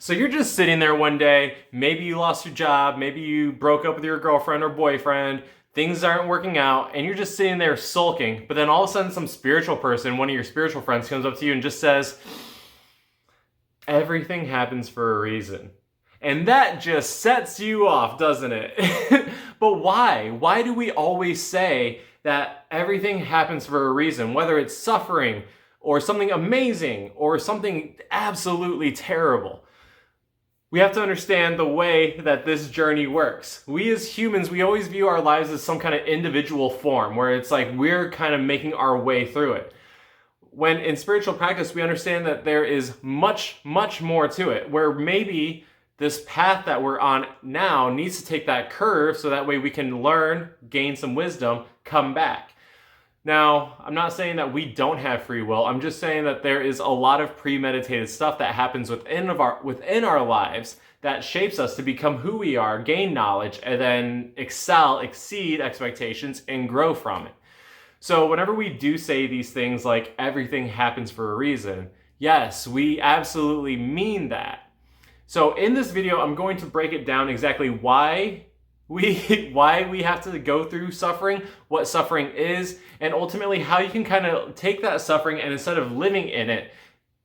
So you're just sitting there one day, maybe you lost your job, maybe you broke up with your girlfriend or boyfriend, things aren't working out, and you're just sitting there sulking, but then all of a sudden some spiritual person, one of your spiritual friends comes up to you and just says, everything happens for a reason. And that just sets you off, doesn't it? But why? Why do we always say that everything happens for a reason, whether it's suffering or something amazing or something absolutely terrible? We have to understand the way that this journey works. We as humans, we always view our lives as some kind of individual form where it's like we're kind of making our way through it. When in spiritual practice, we understand that there is much, much more to it, where maybe this path that we're on now needs to take that curve so that way we can learn, gain some wisdom, come back. Now, I'm not saying that we don't have free will. I'm just saying that there is a lot of premeditated stuff that happens within our lives that shapes us to become who we are, gain knowledge, and then excel, exceed expectations, and grow from it. So whenever we do say these things like everything happens for a reason, yes, we absolutely mean that. So in this video, I'm going to break it down exactly why we have to go through suffering, what suffering is, and ultimately how you can kind of take that suffering and instead of living in it,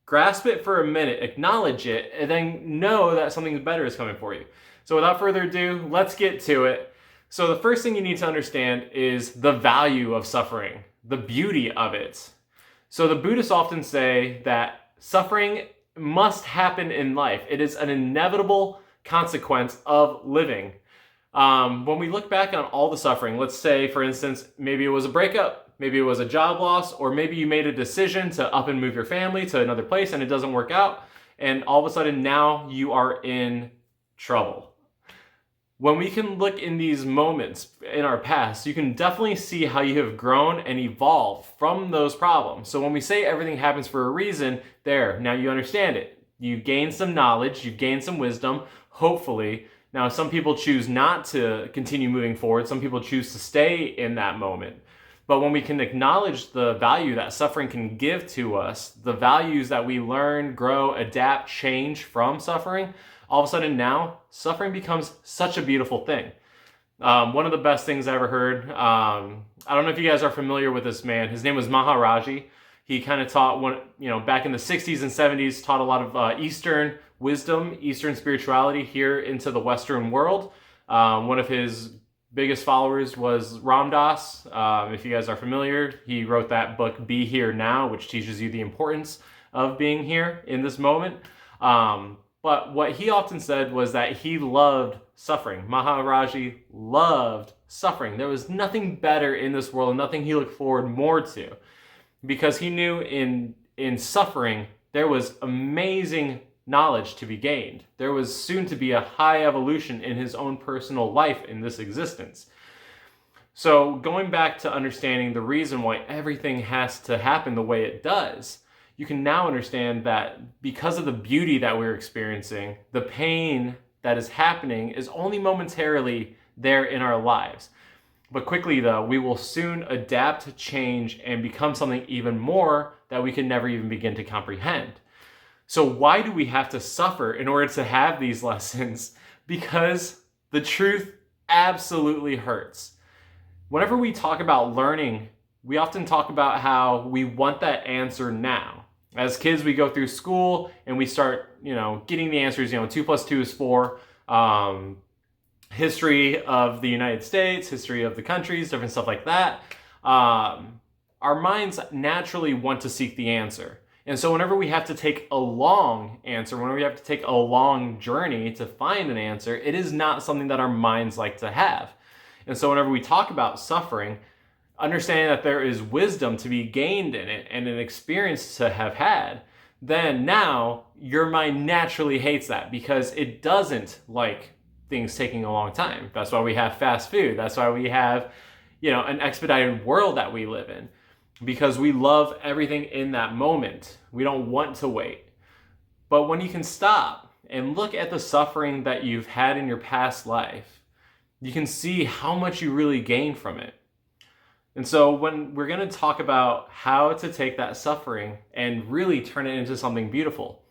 grasp it for a minute, acknowledge it, and then know that something better is coming for you. So without further ado, let's get to it. So the first thing you need to understand is the value of suffering, the beauty of it. So the Buddhists often say that suffering must happen in life. It is an inevitable consequence of living. When we look back on all the suffering, let's say, for instance, maybe it was a breakup, maybe it was a job loss, or maybe you made a decision to up and move your family to another place and it doesn't work out, and all of a sudden now you are in trouble. When we can look in these moments in our past, you can definitely see how you have grown and evolved from those problems. So when we say everything happens for a reason, now you understand it. You gain some knowledge, you gain some wisdom, hopefully. Now, some people choose not to continue moving forward. Some people choose to stay in that moment. But when we can acknowledge the value that suffering can give to us, the values that we learn, grow, adapt, change from suffering, all of a sudden now, suffering becomes such a beautiful thing. One of the best things I ever heard, I don't know if you guys are familiar with this man. His name was Maharaji. He kind of taught, back in the 60s and 70s, taught a lot of Eastern wisdom, Eastern spirituality here into the Western world. One of his biggest followers was Ram Dass. If you guys are familiar, he wrote that book, Be Here Now, which teaches you the importance of being here in this moment. But what he often said was that he loved suffering. Maharaji loved suffering. There was nothing better in this world and nothing he looked forward more to, because he knew in suffering there was amazing knowledge to be gained. There was soon to be a high evolution in his own personal life in this existence. So going back to understanding the reason why everything has to happen the way it does, you can now understand that because of the beauty that we're experiencing, the pain that is happening is only momentarily there in our lives. But quickly though, we will soon adapt, change, and become something even more that we can never even begin to comprehend. So why do we have to suffer in order to have these lessons? Because the truth absolutely hurts. Whenever we talk about learning, we often talk about how we want that answer now. As kids, we go through school and we start, getting the answers, 2 plus 2 is 4. History of the United States, history of the countries, different stuff like that. Our minds naturally want to seek the answer. And so whenever we have to take a long answer, whenever we have to take a long journey to find an answer, it is not something that our minds like to have. And so whenever we talk about suffering, understanding that there is wisdom to be gained in it and an experience to have had, then now your mind naturally hates that because it doesn't like things taking a long time. That's why we have fast food. That's why we have, an expedited world that we live in, because we love everything in that moment. We don't want to wait. But when you can stop and look at the suffering that you've had in your past life, you can see how much you really gain from it. And so when we're going to talk about how to take that suffering and really turn it into something beautiful.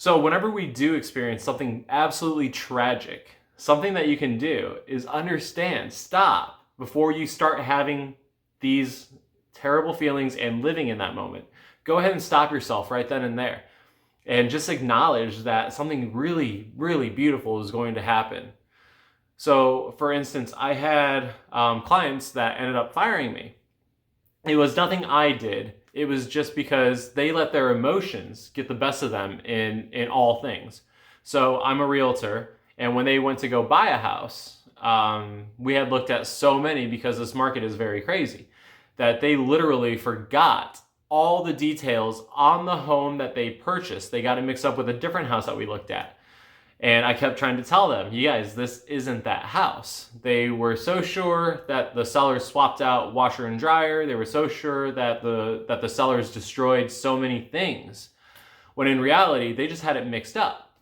So whenever we do experience something absolutely tragic, something that you can do is understand, stop before you start having these terrible feelings and living in that moment. Go ahead and stop yourself right then and there. And just acknowledge that something really, really beautiful is going to happen. So, for instance, I had clients that ended up firing me. It was nothing I did. It was just because they let their emotions get the best of them in all things. So I'm a realtor, and when they went to go buy a house, we had looked at so many because this market is very crazy that they literally forgot all the details on the home that they purchased. They got it mixed up with a different house that we looked at. And I kept trying to tell them, you guys, this isn't that house. They were so sure that the sellers swapped out washer and dryer. They were so sure that the sellers destroyed so many things, when in reality, they just had it mixed up.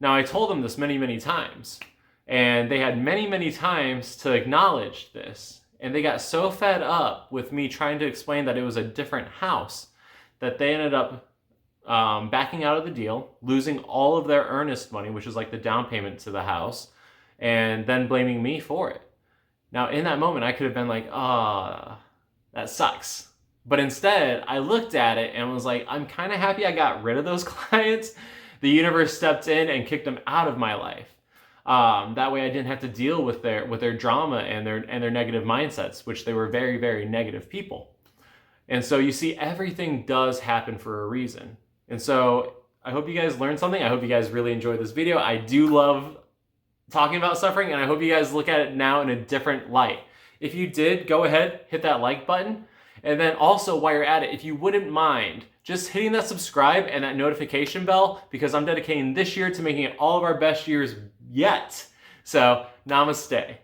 Now, I told them this many, many times, and they had many, many times to acknowledge this. And they got so fed up with me trying to explain that it was a different house that they ended up backing out of the deal, losing all of their earnest money, which is like the down payment to the house, and then blaming me for it. Now, in that moment, I could have been like, that sucks. But instead, I looked at it and was like, I'm kind of happy I got rid of those clients. The universe stepped in and kicked them out of my life. That way I didn't have to deal with their drama and their negative mindsets, which they were very, very negative people. And so you see, everything does happen for a reason. And so I hope you guys learned something. I hope you guys really enjoyed this video. I do love talking about suffering, and I hope you guys look at it now in a different light. If you did, go ahead, hit that like button. And then also, while you're at it, if you wouldn't mind just hitting that subscribe and that notification bell, because I'm dedicating this year to making it all of our best years yet. So, namaste.